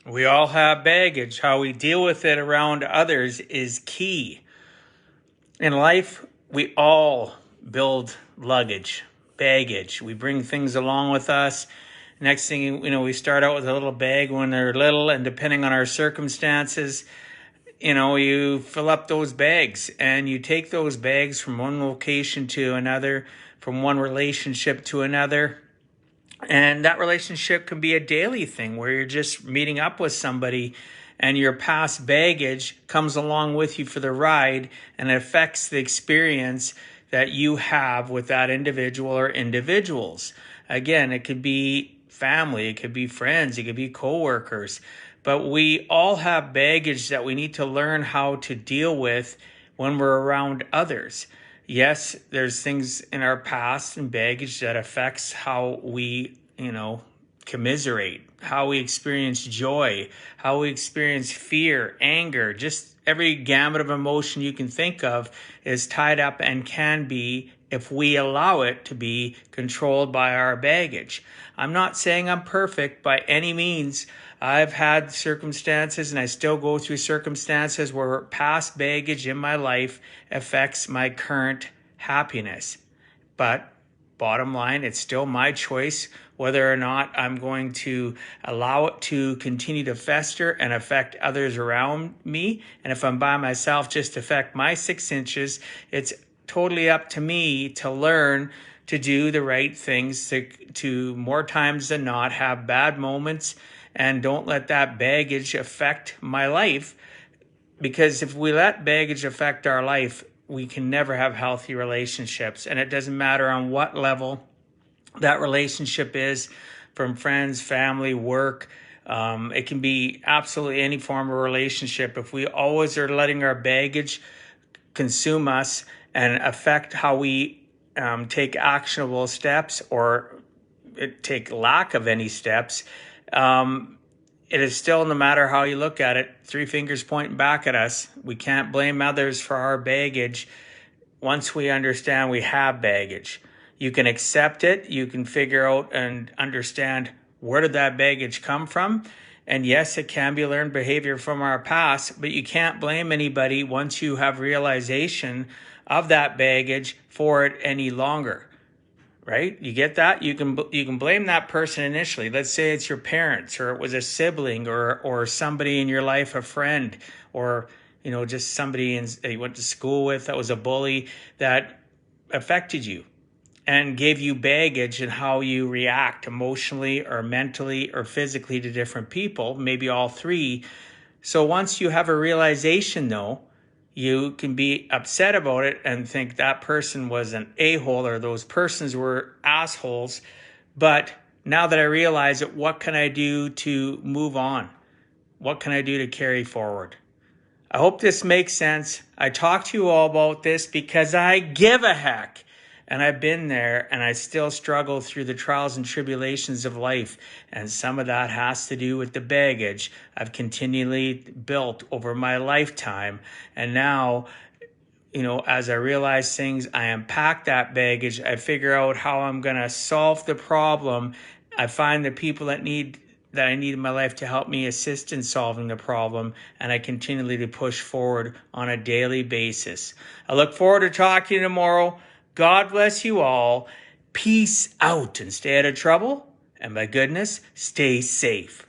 We all have baggage. How we deal with it around others is key. In life, we all build luggage, baggage. We bring things along with us. Next thing we start out with a little bag when they're little, and depending on our circumstances, you fill up those bags and you take those bags from one location to another, from one relationship to another. And that relationship can be a daily thing where you're just meeting up with somebody and your past baggage comes along with you for the ride and it affects the experience that you have with that individual or individuals. Again, it could be family, it could be friends, it could be coworkers, but we all have baggage that we need to learn how to deal with when we're around others. Yes, there's things in our past and baggage that affects how we, commiserate, how we experience joy, how we experience fear, anger, just every gamut of emotion you can think of is tied up and can be, if we allow it to be, controlled by our baggage. I'm not saying I'm perfect by any means. I've had circumstances and I still go through circumstances where past baggage in my life affects my current happiness. But bottom line, it's still my choice whether or not I'm going to allow it to continue to fester and affect others around me. And if I'm by myself, just affect my 6 inches. It's totally up to me to learn to do the right things, to more times than not have bad moments, and don't let that baggage affect my life. Because if we let baggage affect our life, we can never have healthy relationships. And it doesn't matter on what level that relationship is, from friends, family, work. It can be absolutely any form of relationship. If we always are letting our baggage consume us and affect how we take actionable steps or take lack of any steps, it is still, no matter how you look at it, 3 fingers pointing back at us. We can't blame others for our baggage once we understand we have baggage. You can accept it. You can figure out and understand, where did that baggage come from? And yes, it can be learned behavior from our past, but you can't blame anybody once you have realization of that baggage for it any longer. Right? You get that? You can blame that person initially. Let's say it's your parents, or it was a sibling, or somebody in your life, a friend, or just somebody that you went to school with that was a bully that affected you and gave you baggage in how you react emotionally or mentally or physically to different people, maybe all three. So once you have a realization, though, you can be upset about it and think that person was an a-hole or those persons were assholes. But now that I realize it, what can I do to move on? What can I do to carry forward? I hope this makes sense. I talk to you all about this because I give a heck. And I've been there, and I still struggle through the trials and tribulations of life. And some of that has to do with the baggage I've continually built over my lifetime. And now, as I realize things, I unpack that baggage. I figure out how I'm going to solve the problem. I find the people that I need in my life to help me assist in solving the problem, and I continually to push forward on a daily basis. I look forward to talking to you tomorrow. God bless you all. Peace out and stay out of trouble. And my goodness, stay safe.